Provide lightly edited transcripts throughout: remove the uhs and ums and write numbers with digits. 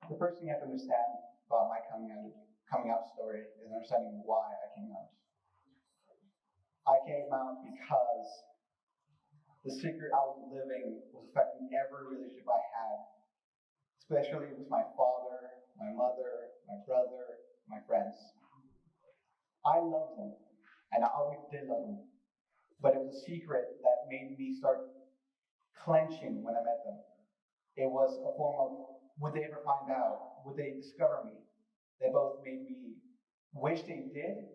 The first thing you have to understand about my coming out story is understanding why I came out. I came out because the secret I was living was affecting every relationship I had, especially with my father, my mother, my brother, my friends. I loved them, and I always did love them, but it was a secret that made me start clenching when I met them. It was a form of, would they ever find out? Would they discover me? They both made me wish they did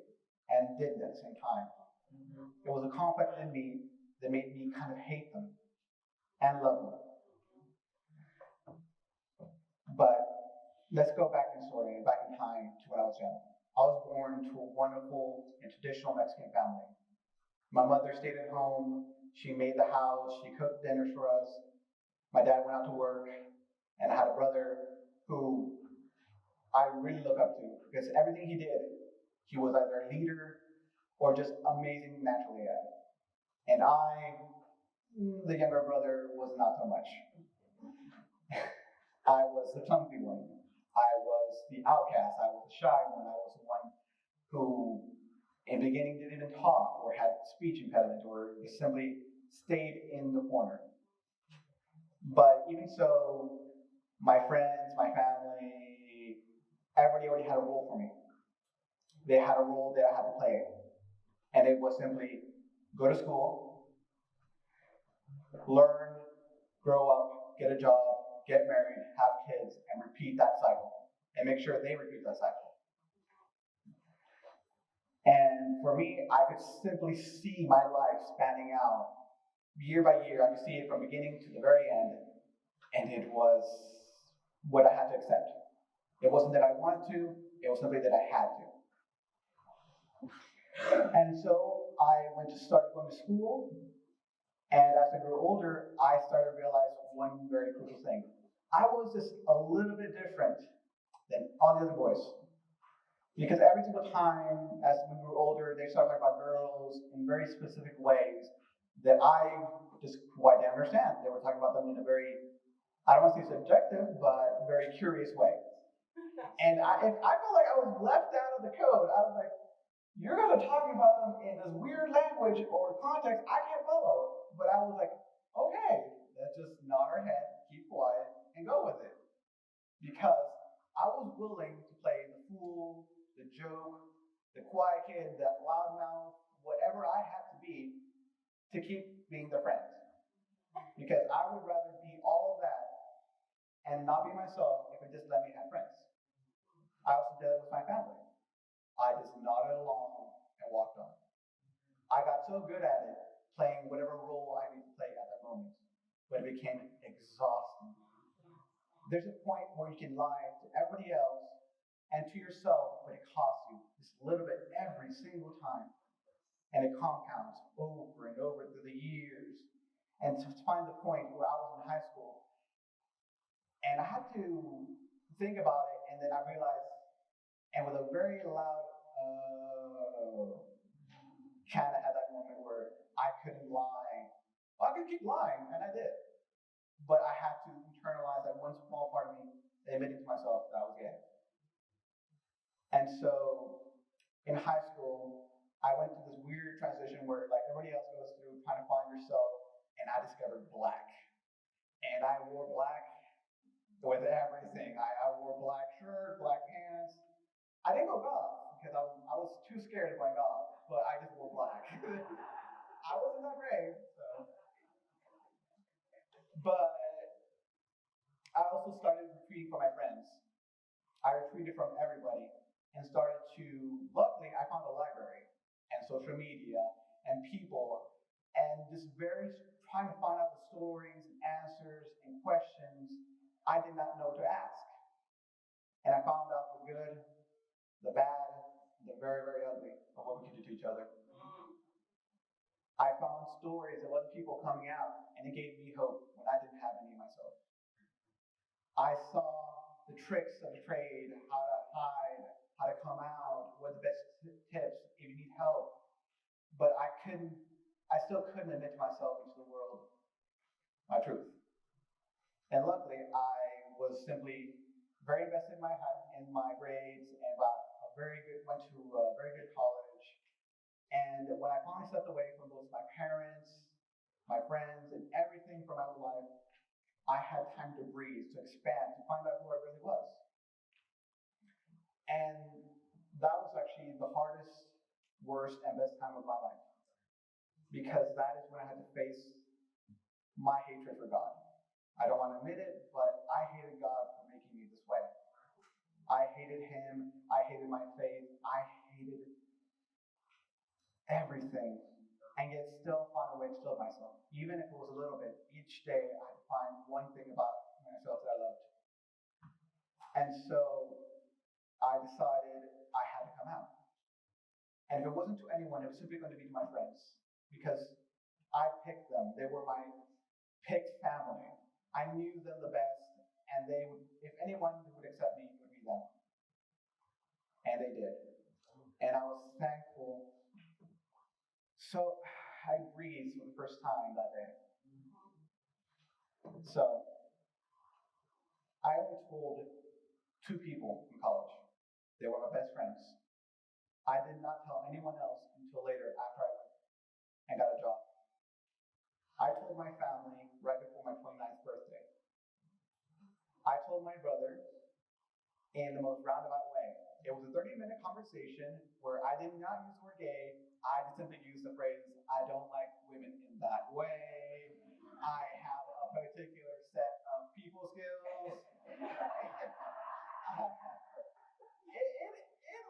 and didn't at the same time. It was a conflict in me that made me kind of hate them and love them. But let's go back in story, back in time to when I was young. I was born to a wonderful and traditional Mexican family. My mother stayed at home. She made the house. She cooked dinners for us. My dad went out to work, and I had a brother who I really look up to because everything he did, he was either a leader or just amazing naturally at it. And I, the younger brother, was not so much. I was the clumsy one. I was the outcast. I was the shy one. I was the one who, in the beginning, didn't even talk or had speech impediment or just simply stayed in the corner. But even so, my friends, my family, everybody already had a role for me. They had a role that I had to play. And it was simply go to school, learn, grow up, get a job, get married, have kids, and repeat that cycle. And make sure they repeat that cycle. And for me, I could simply see my life spanning out year by year. I could see it from beginning to the very end. And it was what I had to accept. It wasn't that I wanted to, it was simply that I had to. And so I went to start going to school, and as I grew older, I started to realize one very crucial thing. I was just a little bit different than all the other boys. Because every single time as we grew older, they started talking about girls in very specific ways that I just quite didn't understand. They were talking about them in a very, I don't want to say subjective, but very curious way. And I felt like I was left out of the code. I was like, you're going to talk about them in this weird language or context I can't follow. But I was like, okay, let's just nod our head, keep quiet, and go with it. Because I was willing to play the fool, the joke, the quiet kid, the loudmouth, whatever I had to be to keep being their friend. Because I would rather be all of that and not be myself if it just let me have friends. I also did it with my family. I just nodded along and walked on. I got so good at it, playing whatever role I needed to play at that moment, but it became exhausting. There's a point where you can lie to everybody else and to yourself, but it costs you just a little bit every single time. And it compounds over and over through the years. And to find the point where I was in high school, and I had to think about it, and then I realized, and with a very loud kind of had that moment where I couldn't lie. Well, I could keep lying, and I did. But I had to internalize that one small part of me admitting to myself that I was gay. And so in high school, I went through this weird transition where like everybody else goes through trying to find yourself, and I discovered black. And I wore black with everything. I wore black shirt, black pants. I didn't go goth because I was too scared of going goth, but I just wore black. I wasn't that brave, so. But I also started retreating from my friends. I retreated from everybody and started to, luckily, I found a library and social media and people and just very trying to find out the stories and answers and questions I did not know to ask. And I found out the good, the bad, the very, very ugly of what we could do to each other. I found stories of other people coming out, and it gave me hope when I didn't have any myself. I saw the tricks of the trade, how to hide, how to come out, what the best tips if you need help. But I still couldn't admit to myself into the world my truth. And luckily, I was simply very invested in my grades, and went to a very good college. And when I finally stepped away from both my parents, my friends, and everything from my own life, I had time to breathe, to expand, to find out who I really was. And that was actually the hardest, worst, and best time of my life. Because that is when I had to face my hatred for God. I don't want to admit it, but I hated God for making me this way. I hated Him. I hated my faith. I hated everything. And yet still found a way to love myself. Even if it was a little bit, each day I had to find one thing about myself that I loved. And so I decided I had to come out. And if it wasn't to anyone, it was simply going to be to my friends. Because I picked them. They were my picked family. I knew them the best, and they would, if anyone would accept me, it would be them. And they did. And I was thankful. So I breathed for the first time that day. So I only told 2 people in college. They were my best friends. I did not tell anyone else until later after I went and got a job. I told my family right before my 29th birthday. I told my brother in the most roundabout way. It was a 30-minute conversation where I did not use the word gay. I just simply used the phrase, I don't like women in that way. I have a particular set of people skills. In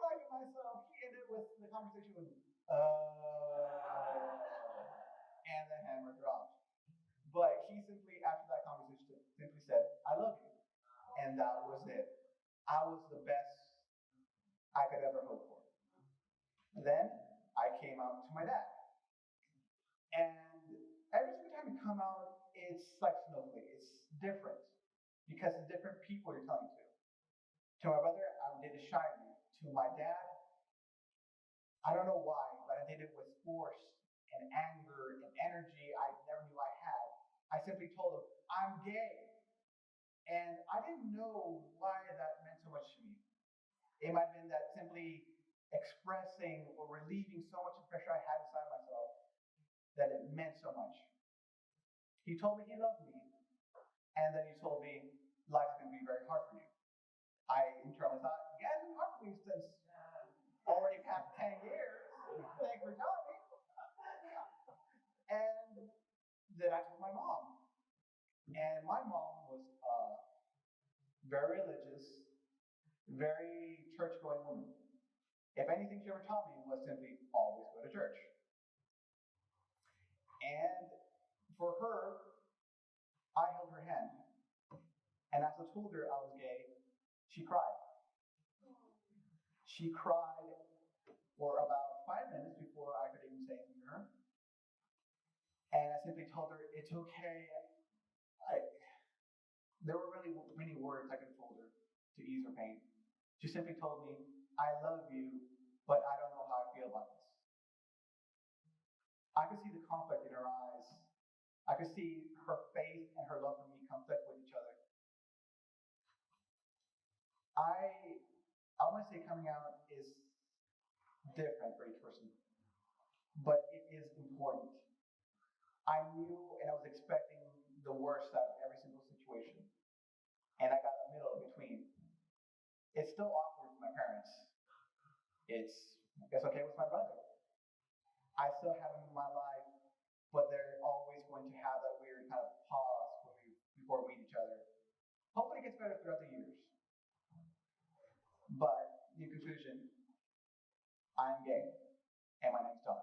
liking myself, he ended with the conversation with, and the hammer dropped. But he simply, after that conversation, simply said, I love you. And that was it. I was the best I could ever hope for. Then I came out to my dad. And every single time you come out, it's like snowflake. It's different. Because it's different people you're telling to. To my brother, I did it shyly. To my dad, I don't know why, but I did it with force and anger and energy I never knew I had. I simply told him, I'm gay. And I didn't know why that meant so much to me. It might have been that simply expressing or relieving so much of pressure I had inside myself that it meant so much. He told me he loved me. And then he told me, life's going to be very hard for you. I internally thought, yeah, it's been hard for me since already past 10 years. Thanks for telling me. And then I told my mom. And my mom was very religious, very church-going woman. If anything she ever taught me was simply always go to church. And for her, I held her hand. And as I told her I was gay, she cried. She cried for about 5 minutes before I could even say anything to her. And I simply told her, it's okay. There were really many words I could have told her to ease her pain. She simply told me, I love you, but I don't know how I feel about this. I could see the conflict in her eyes. I could see her faith and her love for me conflict with each other. I want to say coming out is different for each person, but it is important. I knew and I was expecting the worst out of every single situation, and I got the middle in between. It's still awkward with my parents. It's okay with my brother. I still have him in my life, but they're always going to have that weird kind of pause before we meet each other. Hopefully it gets better throughout the years. But in conclusion, I'm gay, and my name's Don.